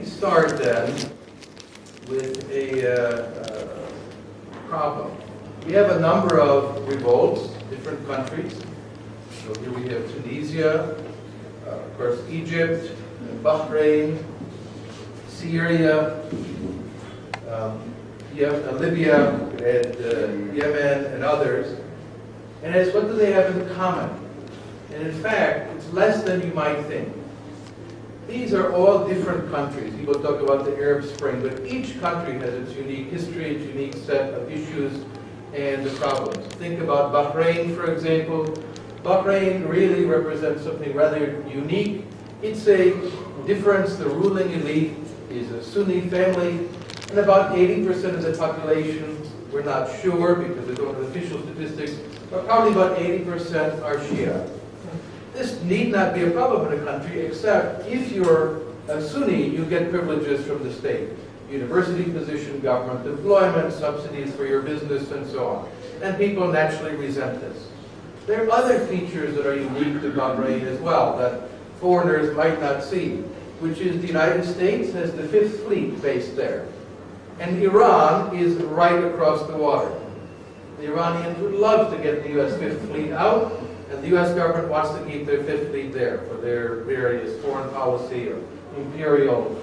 start then with a problem. We have a number of revolts, different countries. So here we have Tunisia, of course Egypt, Bahrain, Syria, Libya, and Yemen, and others. And it's what do they have in common? And in fact, it's less than you might think. These are all different countries. People talk about the Arab Spring, but each country has its unique history, its unique set of issues and the problems. Think about Bahrain, for example. Bahrain really represents something rather unique. It's a difference. The ruling elite is a Sunni family, and about 80% of the population, we're not sure because we don't have official statistics, but probably about 80% are Shia. This need not be a problem in a country, except if you're a Sunni, you get privileges from the state. University position, government employment, subsidies for your business, and so on. And people naturally resent this. There are other features that are unique to Bahrain as well that foreigners might not see, which is the United States has the 5th Fleet based there. And Iran is right across the water. The Iranians would love to get the U.S. 5th Fleet out, and the U.S. government wants to keep their 5th Fleet there for their various foreign policy or imperial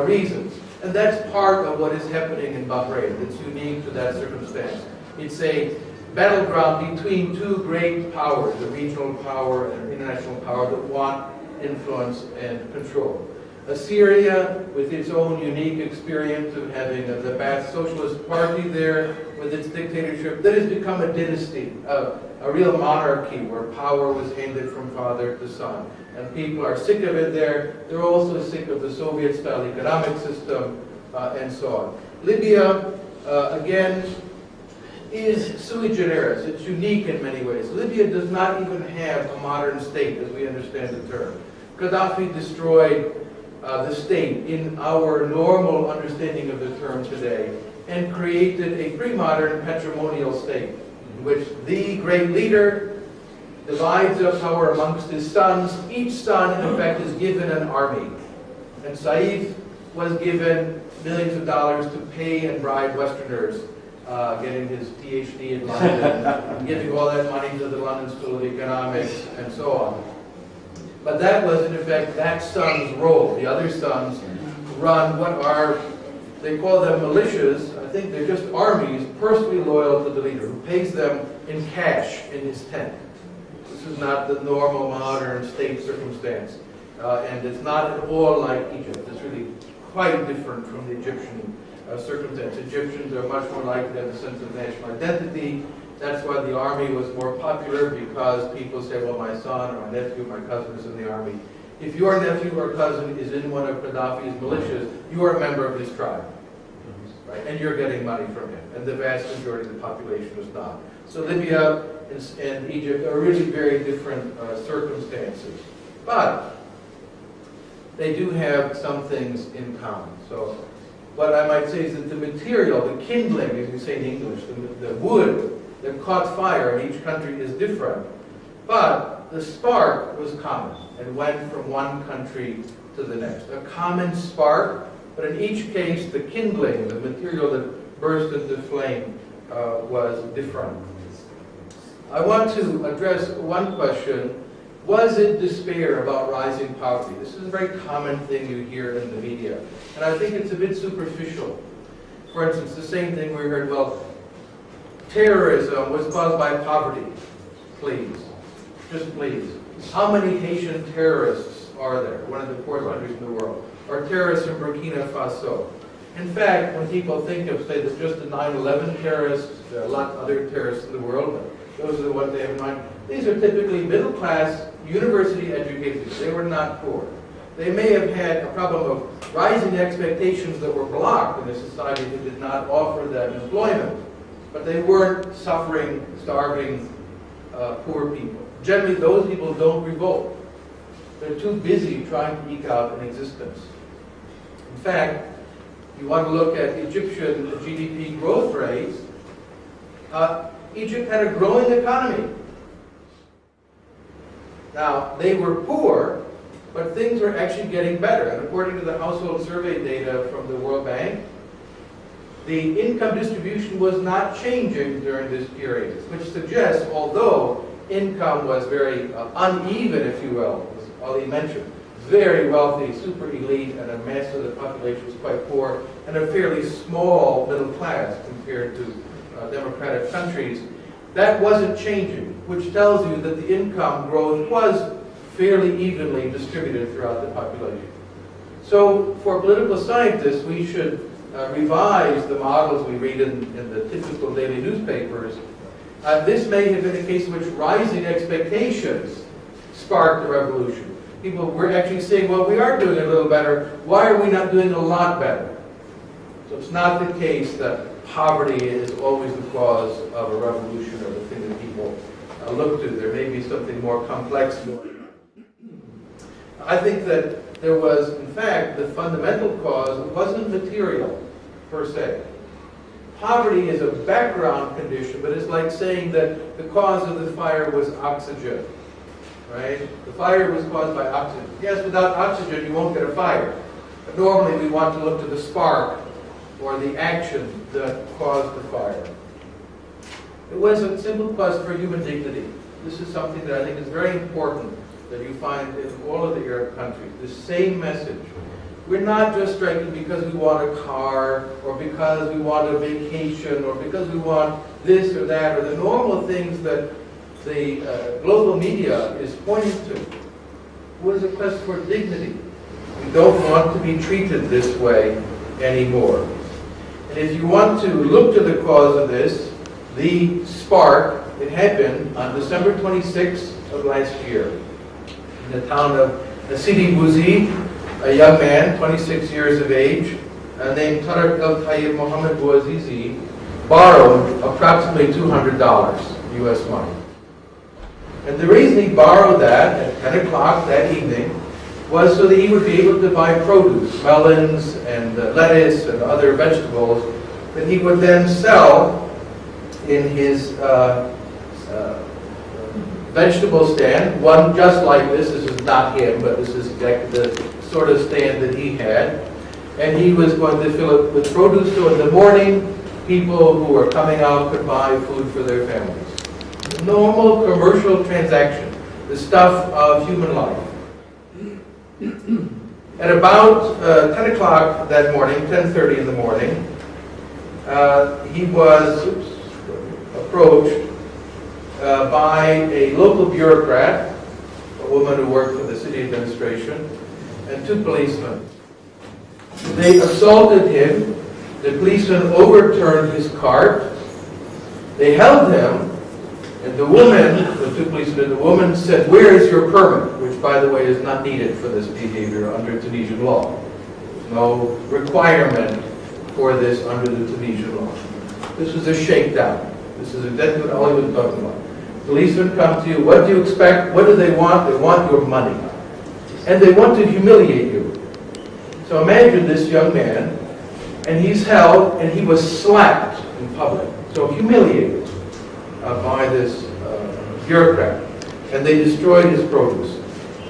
reasons. And that's part of what is happening in Bahrain. It's unique to that circumstance. It's a battleground between two great powers, a regional power and an international power that want influence and control. Syria, with its own unique experience of having the Ba'ath Socialist Party there, with its dictatorship, that has become a dynasty, a real monarchy where power was handed from father to son. And people are sick of it there. They're also sick of the Soviet-style economic system, and so on. Libya, again, is sui generis. It's unique in many ways. Libya does not even have a modern state, as we understand the term. Gaddafi destroyed the state in our normal understanding of the term today and created a pre-modern patrimonial state in which the great leader divides up power amongst his sons. Each son, in effect, is given an army. And Saif was given millions of dollars to pay and bribe Westerners, getting his PhD in London, giving all that money to the London School of Economics, and so on. But that was, in effect, that son's role. The other sons run what are, they call them militias. I think they're just armies personally loyal to the leader, who pays them in cash in his tent. This is not the normal modern state circumstance. And it's not at all like Egypt. It's really quite different from the Egyptian circumstance. Egyptians are much more likely to have a sense of national identity. That's why the army was more popular, because people say, well, my son or my nephew, my cousin is in the army. If your nephew or cousin is in one of Gaddafi's militias, you are a member of his tribe, right? And you're getting money from him. And the vast majority of the population is not. So Libya and Egypt are really very different circumstances. But they do have some things in common. So what I might say is that the material, the kindling, as we say in English, the wood that caught fire in each country is different. But the spark was common and went from one country to the next. A common spark, but in each case, the kindling, the material that burst into flame, was different. I want to address one question. Was it despair about rising poverty? This is a very common thing you hear in the media. And I think it's a bit superficial. For instance, the same thing we heard, well, terrorism was caused by poverty. Please. Just please. How many Haitian terrorists are there? One of the poorest countries in the world. Or terrorists in Burkina Faso. In fact, when people think of, say, just the 9/11 terrorists, there are a lot of other terrorists in the world, but those are the ones they have in mind. These are typically middle-class, university-educated. They were not poor. They may have had a problem of rising expectations that were blocked in a society that did not offer them employment. But they weren't suffering, starving, poor people. Generally, those people don't revolt. They're too busy trying to eke out an existence. In fact, you want to look at Egyptian GDP growth rates, Egypt had a growing economy. Now, they were poor, but things were actually getting better. And according to the household survey data from the World Bank, the income distribution was not changing during this period, which suggests, although income was very uneven, if you will, as Ali mentioned, very wealthy, super elite, and a mass of the population was quite poor, and a fairly small middle class compared to democratic countries, that wasn't changing, which tells you that the income growth was fairly evenly distributed throughout the population. So for political scientists, we should revise the models we read in the typical daily newspapers. This may have been a case in which rising expectations sparked the revolution. People were actually saying, well, we are doing a little better. Why are we not doing a lot better? So it's not the case that poverty is always the cause of a revolution or the thing that people look to. There may be something more complex going on. I think that there was, in fact, the fundamental cause wasn't material per se. Poverty is a background condition, but it's like saying that the cause of the fire was oxygen, right? The fire was caused by oxygen. Yes, without oxygen you won't get a fire. But normally we want to look to the spark or the action that caused the fire. It was a simple quest for human dignity. This is something that I think is very important that you find in all of the Arab countries. The same message. We're not just striking because we want a car, or because we want a vacation, or because we want this or that, or the normal things that the global media is pointing to. It was a quest for dignity. We don't want to be treated this way anymore. And if you want to look to the cause of this, the spark, it happened on December 26th of last year in the town of Sidi Bouzid. A young man, 26 years of age, named Tariq El-Tayyib Mohammed Bouazizi, borrowed approximately $200 US money. And the reason he borrowed that at 10 o'clock that evening was so that he would be able to buy produce, melons and lettuce and other vegetables that he would then sell in his vegetable stand, one just like this. This is not him, but this is exactly the sort of stand that he had. And he was going to fill it with produce, so in the morning, people who were coming out could buy food for their families. Normal commercial transaction, the stuff of human life. At about 10 o'clock that morning, 10:30 in the morning, he was approached by a local bureaucrat, a woman who worked for the city administration, and two policemen. They assaulted him. The policemen overturned his cart. They held him, and the woman, the two policemen, the woman said, "Where is your permit?" Which, by the way, is not needed for this behavior under Tunisian law. There's no requirement for this under the Tunisian law. This was a shakedown. This is exactly what Ali was talking about. Policemen come to you. What do you expect? What do they want? They want your money. And they want to humiliate you. So imagine this young man, and he's held, and he was slapped in public. So humiliated by this bureaucrat. And they destroyed his produce.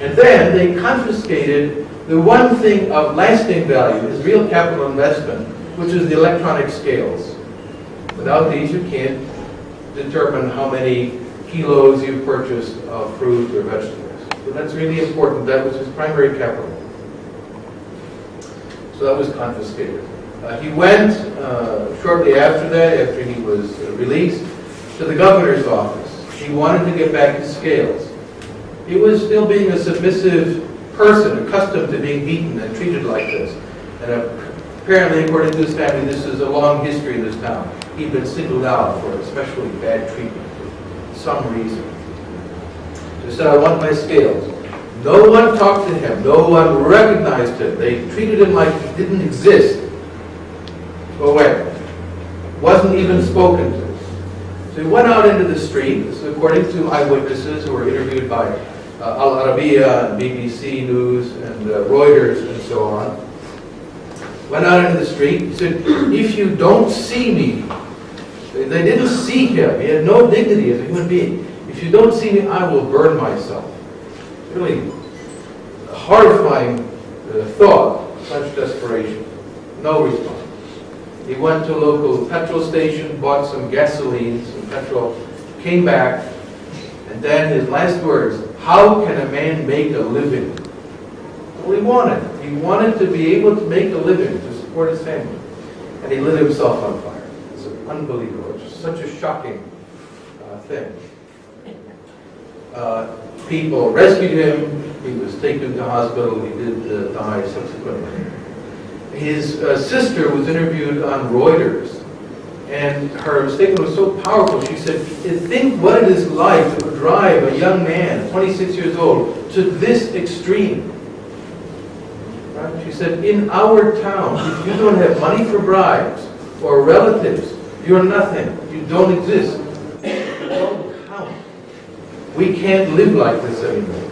And then they confiscated the one thing of lasting value, his real capital investment, which is the electronic scales. Without these, you can't determine how many kilos you've purchased of fruit or vegetables. So that's really important. That was his primary capital. So that was confiscated. He went shortly after that, after he was released, to the governor's office. He wanted to get back his scales. He was still being a submissive person, accustomed to being beaten and treated like this. And apparently, according to his family, this is a long history in this town. He'd been singled out for especially bad treatment for some reason. So he said, "I want my scales." No one talked to him. No one recognized him. They treated him like he didn't exist. Go away. Wasn't even spoken to. So he went out into the street. This is according to eyewitnesses who were interviewed by Al Arabiya and BBC News and Reuters and so on. Went out into the street. He said, "If you don't see me," they didn't see him. He had no dignity as a human being. "If you don't see me, I will burn myself." Really horrifying thought, such desperation. No response. He went to a local petrol station, bought some gasoline, some petrol, came back, and then his last words, how can a man make a living? Well, he wanted. He wanted to be able to make a living, to support his family. And he lit himself on fire. It's unbelievable. It's such a shocking thing. People rescued him. He was taken to hospital. He did die subsequently. His sister was interviewed on Reuters, and her statement was so powerful. She said, think what it is like to drive a young man, 26 years old, to this extreme. Right? She said, in our town, if you don't have money for bribes or relatives, you're nothing. You don't exist. You don't count. We can't live like this anymore.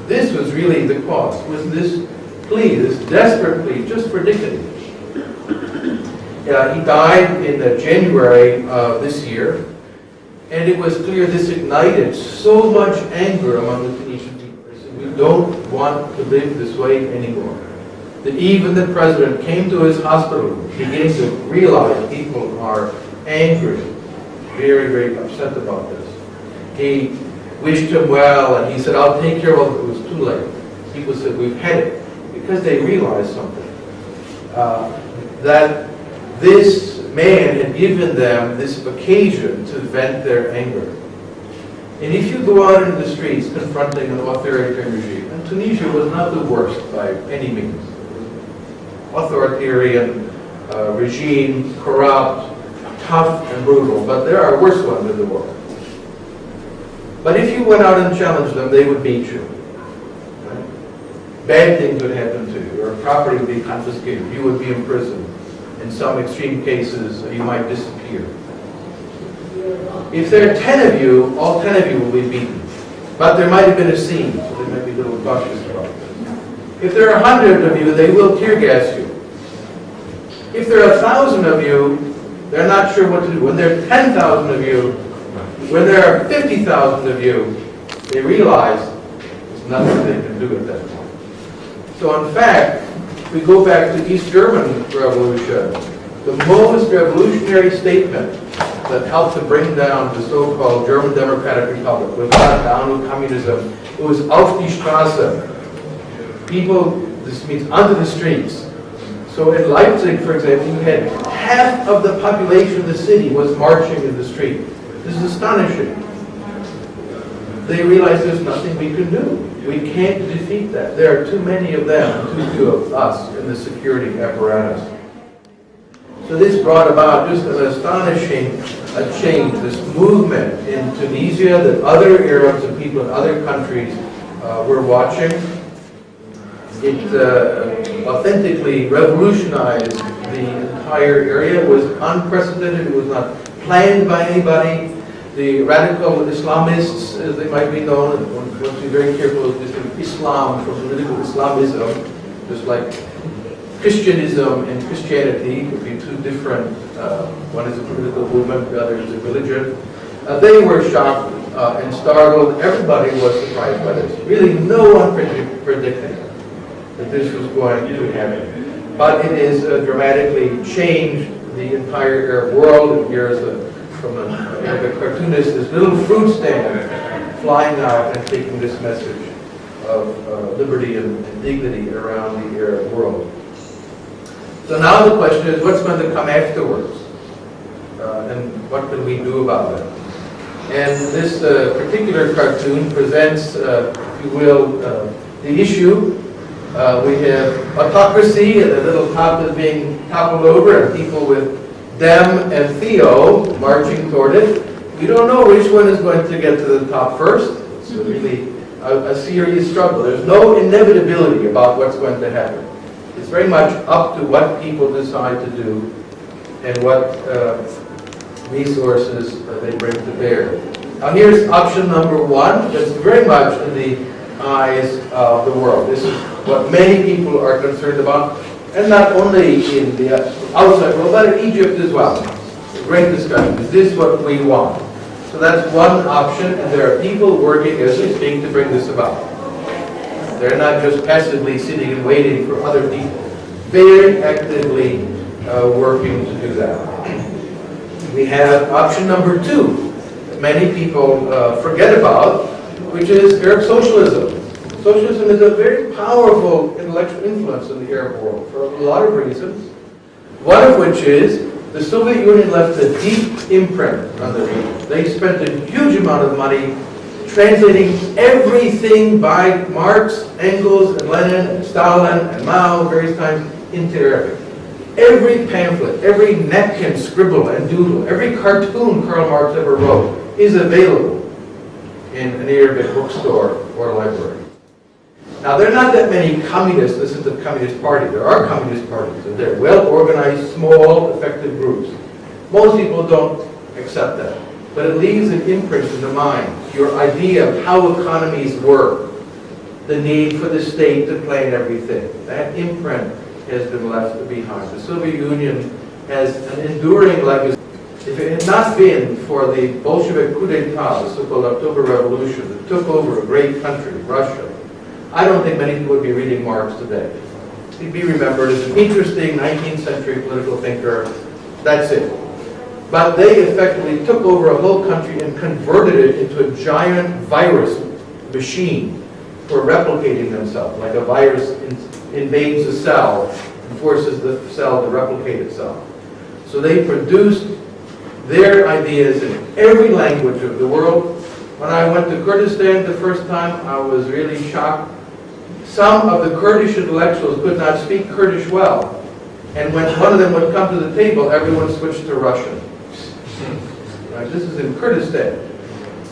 This was really the cost, was this plea, this desperate plea, just for dignity. He died in January of this year, and it was clear this ignited so much anger among the Tunisian people. They said, we don't want to live this way anymore. That even the president came to his hospital beginning to realize people are angry, very, very upset about this. He wished him well, and he said, I'll take care of it. It was too late. People said, we've had it. Because they realized something, that this man had given them this occasion to vent their anger. And if you go out into the streets confronting an authoritarian regime, and Tunisia was not the worst by any means, authoritarian regime, corrupt, tough and brutal, but there are worse ones in the world. But if you went out and challenged them, they would beat you. Bad things would happen to you. Your property would be confiscated. You would be imprisoned. In some extreme cases, you might disappear. If there are 10 of you, all 10 of you will be beaten. But there might have been a scene, so they might be a little cautious about this. If there are 100 of you, they will tear gas you. If there are 1,000 of you, they're not sure what to do. When there are 10,000 of you, when there are 50,000 of you, they realize there's nothing they can do at that point. So in fact, if we go back to East German Revolution, the most revolutionary statement that helped to bring down the so-called German Democratic Republic, was not down with communism, it was auf die Straße. People, this means onto the streets. So in Leipzig, for example, you had half of the population of the city was marching in the street. This is astonishing. They realized there's nothing we can do. We can't defeat that. There are too many of them, too few of us in the security apparatus. So this brought about just an astonishing change, this movement in Tunisia that other Arabs and people in other countries were watching. It authentically revolutionized the entire area. It was unprecedented. It was not planned by anybody. The radical Islamists, as they might be known, and one must be very careful of distinguishing Islam from political Islamism, just like Christianism and Christianity could be two different, one is a political movement, the other is a religion. They were shocked and startled. Everybody was surprised by this. Really, no one predicted that this was going to happen. But it has dramatically changed the entire Arab world. Here's from a cartoonist, this little fruit stand flying out and taking this message of liberty and dignity around the Arab world. So now the question is, what's going to come afterwards? And what can we do about it? And this particular cartoon presents, if you will, the issue. We have autocracy, and the little top is being toppled over, and people with Dem and Theo marching toward it. We don't know which one is going to get to the top first. It's really a serious struggle. There's no inevitability about what's going to happen. It's very much up to what people decide to do and what resources they bring to bear. Now here's option number one, that's very much in the eyes of the world. This is what many people are concerned about, and not only in the outside world, but in Egypt as well. A great discussion. Is this what we want? So that's one option, and there are people working as we speak to bring this about. They're not just passively sitting and waiting for other people. Very actively working to do that. We have option number 2, that many people forget about, which is Arab socialism. Socialism is a very powerful intellectual influence in the Arab world for a lot of reasons. One of which is the Soviet Union left a deep imprint on the region. They spent a huge amount of money translating everything by Marx, Engels, and Lenin, and Stalin, and Mao, various times, into Arabic. Every pamphlet, every napkin scribble and doodle, every cartoon Karl Marx ever wrote is available in an Arabic bookstore or library. Now, there are not that many communists. This is the Communist Party. There are communist parties. They're well-organized, small, effective groups. Most people don't accept that. But it leaves an imprint in the mind. Your idea of how economies work, the need for the state to plan everything. That imprint has been left behind. The Soviet Union has an enduring legacy. If it had not been for the Bolshevik coup d'etat, the so-called October Revolution, that took over a great country, Russia, I don't think many people would be reading Marx today. He'd be remembered as an interesting 19th century political thinker. That's it. But they effectively took over a whole country and converted it into a giant virus machine for replicating themselves, like a virus invades a cell and forces the cell to replicate itself. So they produced their ideas in every language of the world. When I went to Kurdistan the first time, I was really shocked. Some of the Kurdish intellectuals could not speak Kurdish well. And when one of them would come to the table, everyone switched to Russian. Right? This is in Kurdistan.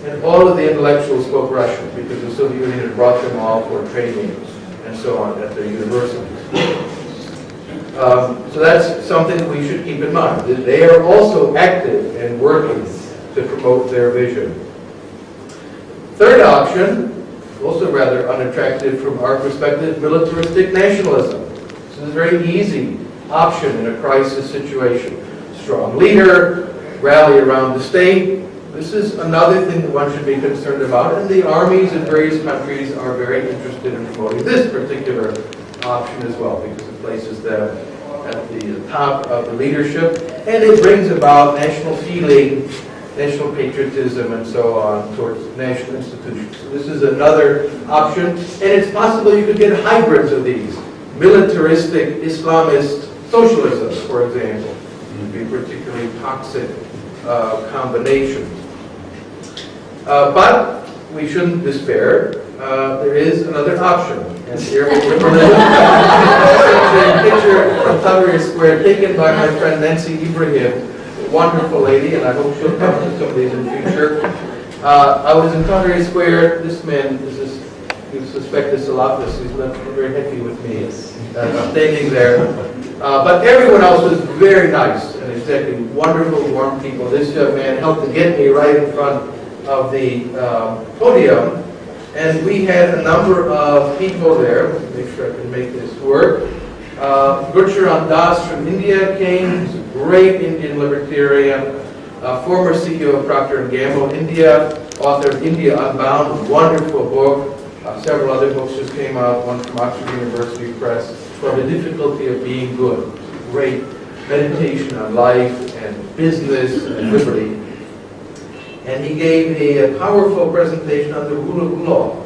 And all of the intellectuals spoke Russian because the Soviet Union had brought them all for training and so on at their universities. So that's something that we should keep in mind. They are also active and working to promote their vision. Third option, also rather unattractive from our perspective, militaristic nationalism. This is a very easy option in a crisis situation. Strong leader, rally around the state. This is another thing that one should be concerned about, and the armies in various countries are very interested in promoting this particular option as well, because it places them at the top of the leadership, and it brings about national feeling, national patriotism, and so on towards national institutions. So this is another option, and it's possible you could get hybrids of these. Militaristic Islamist socialism, for example, would be a particularly toxic combination. But we shouldn't despair. There is another option. And here we a picture from Tahrir Square taken by my friend Nancy Ibrahim, a wonderful lady, and I hope she'll come to some of these in the future. I was in Tahrir Square. This man is this, you suspect this Salafist. He's not very happy with me standing there. But everyone else was very nice and exactly wonderful, warm people. This young man helped to get me right in front of the podium. And we had a number of people there. Let me make sure I can make this work. Gurcharan Das from India came. He's a great Indian libertarian. Former CEO of Procter & Gamble India. Author of India Unbound, a wonderful book. Several other books just came out. One from Oxford University Press. For the difficulty of being good. Great meditation on life and business and liberty. And he gave a powerful presentation on the rule of law.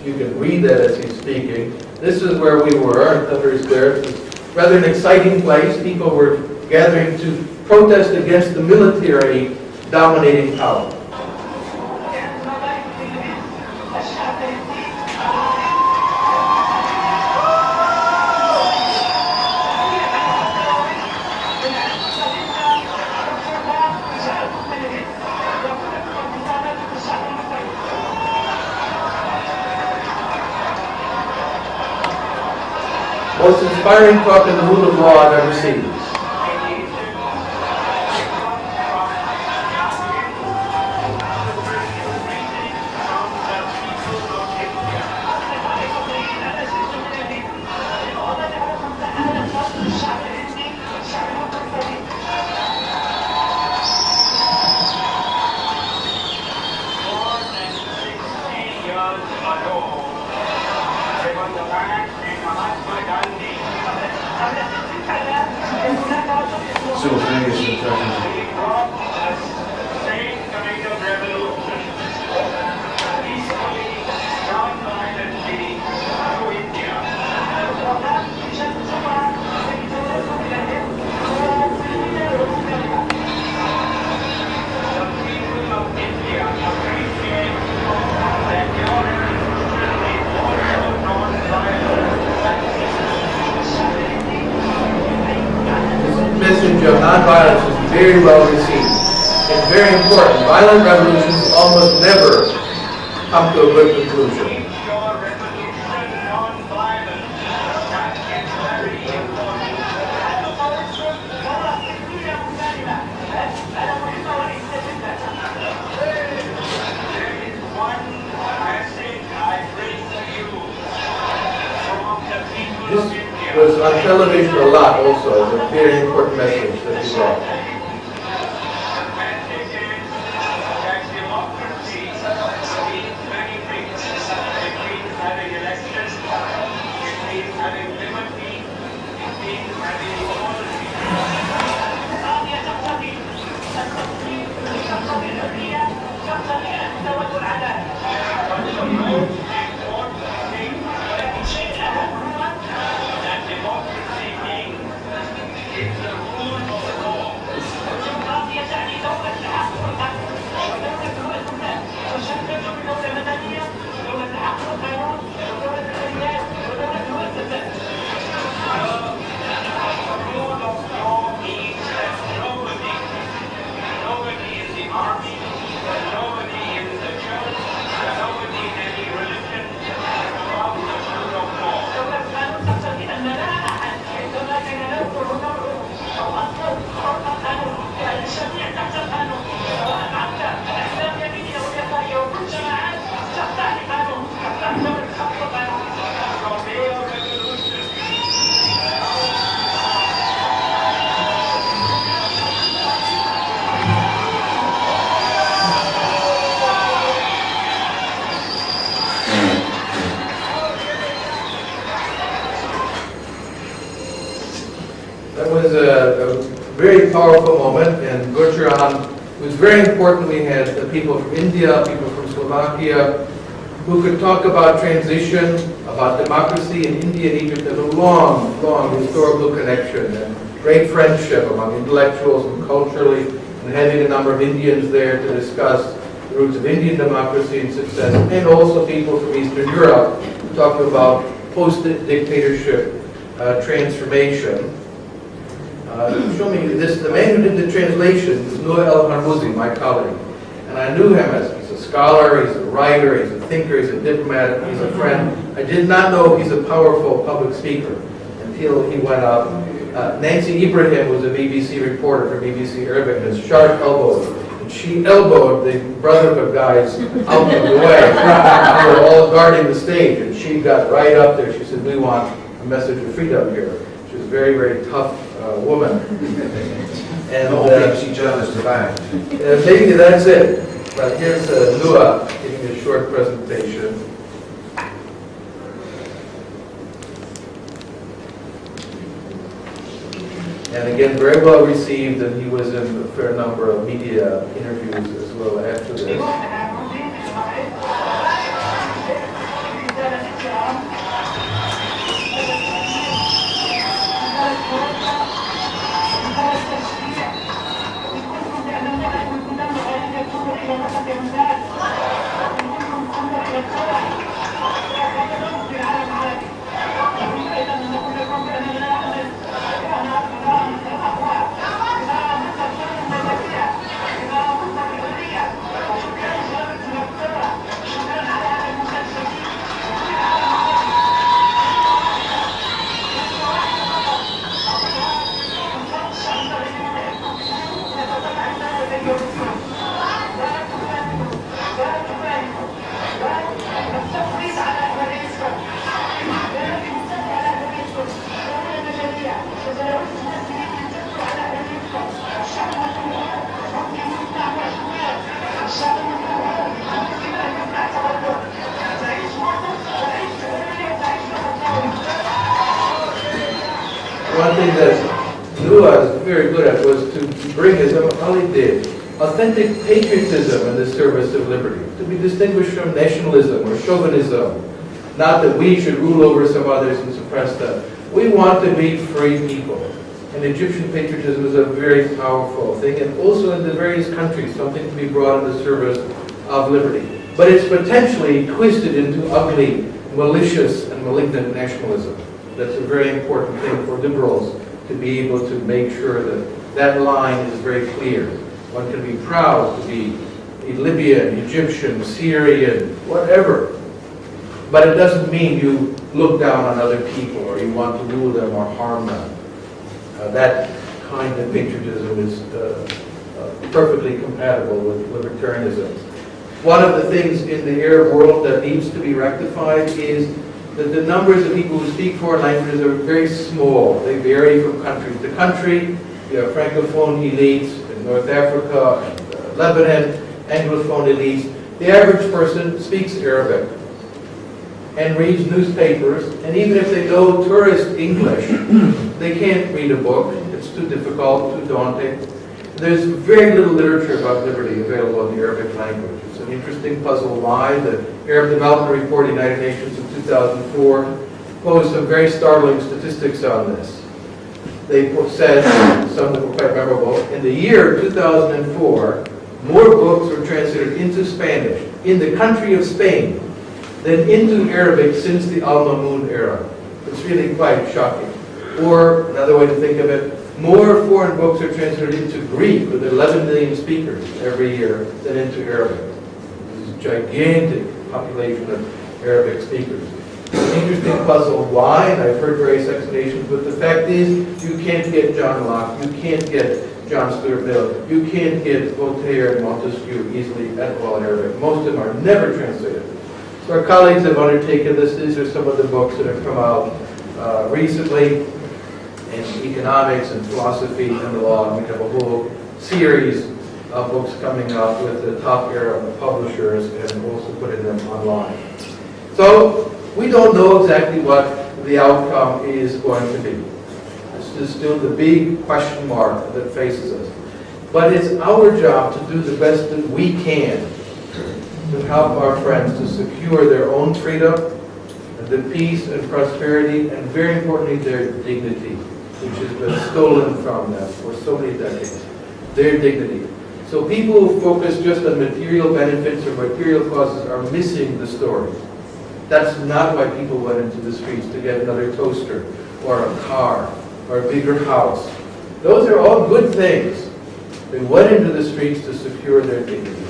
You can read that as he's speaking. This is where we were in Tahrir Square. Rather an exciting place. People were gathering to protest against the military dominating power. Most inspiring talk on the rule of law I've ever seen. Simultaneous interpretation. Message of nonviolence is very well received. It's very important. Violent revolutions almost never come to a good conclusion. This was on television a lot also. It's a very important message that he brought. That was a very powerful moment, and Vulcano was very important. We had people from India, people from Slovakia, who could talk about transition, about democracy in India and Egypt. There's a long, long historical connection and great friendship among intellectuals and culturally, and having a number of Indians there to discuss the roots of Indian democracy and success, and also people from Eastern Europe talking about post-dictatorship transformation. Show me this. The man who did the translation is Noor El-Harmouzi, my colleague. And I knew him as he's a scholar, he's a writer, he's a thinker, he's a diplomat, he's a friend. I did not know he's a powerful public speaker until he went up. Nancy Ibrahim was a BBC reporter for BBC Arabic, as sharp elbows. And she elbowed the Brotherhood guys out of the way. They were all guarding the stage, and she got right up there. She said, "We want a message of freedom here." She was a very, very tough woman. And BBC journalist about. maybe that's it. But here's Lua giving a short presentation. And again, very well received, and he was in a fair number of media interviews as well after this. one thing that Lua is very good at was to bring, as Ali did, authentic patriotism in the service of liberty, to be distinguished from nationalism or chauvinism. Not that we should rule over some others and suppress them. We want to be free people. And Egyptian patriotism is a very powerful thing, and also in the various countries, something to be brought in the service of liberty. But it's potentially twisted into ugly, malicious, and malignant nationalism. That's a very important thing for liberals to be able to make sure that that line is very clear. One can be proud to be a Libyan, Egyptian, Syrian, whatever. But it doesn't mean you look down on other people or you want to rule them or harm them. That kind of patriotism is perfectly compatible with libertarianism. One of the things in the Arab world that needs to be rectified is that the numbers of people who speak foreign languages are very small. They vary from country to country. You have Francophone elites in North Africa and Lebanon, Anglophone elites. The average person speaks Arabic and reads newspapers, and even if they know tourist English, they can't read a book. It's too difficult, too daunting. There's very little literature about liberty available in the Arabic language. It's an interesting puzzle why. The Arab Development Report of the United Nations of 2004 posed some very startling statistics on this. They said, some that were quite memorable, in the year 2004, more books were translated into Spanish in the country of Spain than into Arabic since the Al-Mamun era. It's really quite shocking. Or, another way to think of it, more foreign books are translated into Greek, with 11 million speakers every year, than into Arabic. This is a gigantic population of Arabic speakers. It's an interesting puzzle why, and I've heard various explanations, but the fact is, you can't get John Locke, you can't get John Stuart Mill, you can't get Voltaire and Montesquieu easily at all in Arabic. Most of them are never translated. So our colleagues have undertaken this. These are some of the books that have come out recently in economics and philosophy and the law. And we have a whole series of books coming out with the top Arab publishers and also putting them online. So we don't know exactly what the outcome is going to be. This is still the big question mark that faces us. But it's our job to do the best that we can to help our friends to secure their own freedom, the peace and prosperity, and very importantly, their dignity, which has been stolen from them for so many decades. Their dignity. So people who focus just on material benefits or material causes are missing the story. That's not why people went into the streets to get another toaster, or a car, or a bigger house. Those are all good things. They went into the streets to secure their dignity.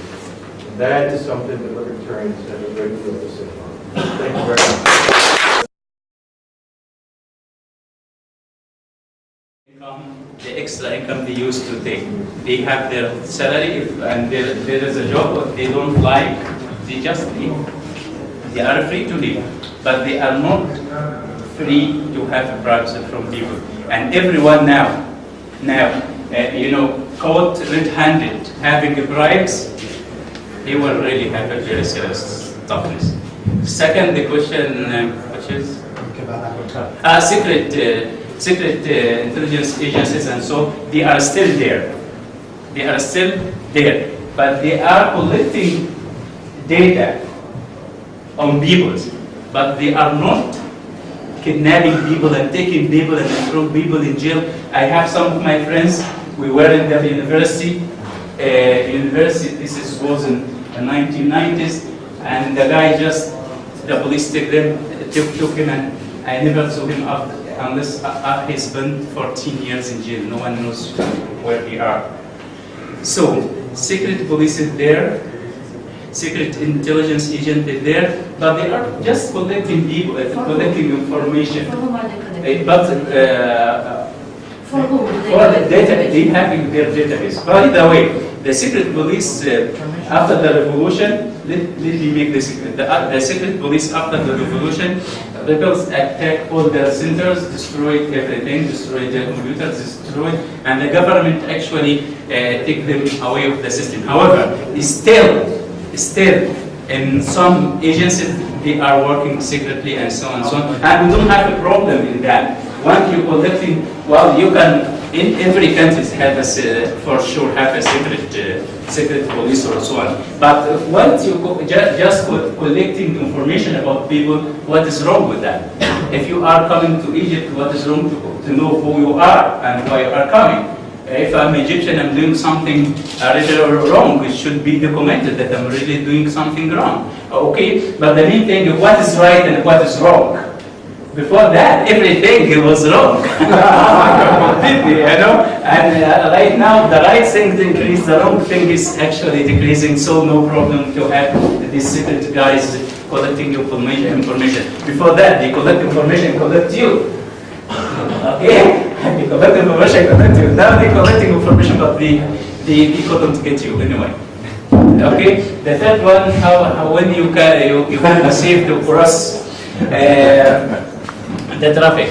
That is something that libertarians have a great deal to say on. Thank you very much. The extra income they used to take. They have their salary, and there is a job that they don't like, they just leave. They are free to leave, but they are not free to have bribes from people. And everyone now, caught red-handed having bribes, he will really have a very serious toughness. Second, the question, which is secret intelligence agencies, and so they are still there. They are still there, but they are collecting data on people, but they are not kidnapping people and taking people and throwing people in jail. I have some of my friends. We were in the university. This was in the 1990s, and the guy the police took him, and I never saw him unless he spent 14 years in jail. No one knows where they are. So, secret police is there, secret intelligence agent is there, but they are just collecting people, collecting information. For whom are they collecting? For whom? For the data, they have in their database. By the way, the secret police after the revolution, let me make this the secret police after the revolution, rebels attacked all their centers, destroyed everything, destroyed their computers, destroyed, and the government actually take them away of the system. However, still, in some agencies, they are working secretly and so on and so on, and we don't have a problem in that. once you collecting, well, you can, in every country have a, for sure have a secret police or so on. But once you just collecting information about people, what is wrong with that? If you are coming to Egypt, what is wrong to know who you are and why you are coming? If I'm Egyptian, I'm doing something really wrong, it should be documented that I'm really doing something wrong. Okay, but the main thing is what is right and what is wrong. Before that, everything was wrong. Completely, you know? And right now, the right thing to increase, the wrong thing is actually decreasing, so no problem to have these secret guys collecting information. Before that, they collect information, collect you. Okay? They collect information, collect you. Now they're collecting information, but they couldn't get you anyway. Okay? The third one, how when you can save to cross the traffic.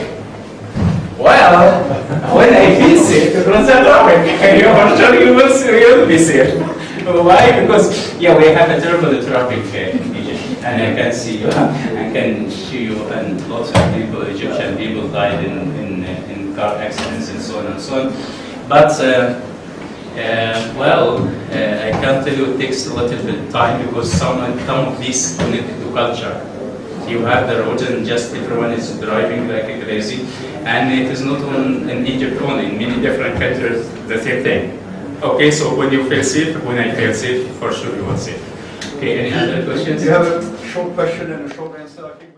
Well, when I feel safe to cross the traffic, for sure you will be safe. Why? Because we have a terrible traffic in Egypt, and I can see you, I can show you, and lots of people, Egyptian people died in car accidents and so on and so on. But I can't tell you it takes a little bit of time because some of these connected to culture. You have the roads and just everyone is driving like a crazy, and it is not in Egypt only, in many different countries the same thing. Okay, so when you feel safe, when I feel safe, for sure you will safe. Okay, any other questions? You have a short question and a short answer, I think.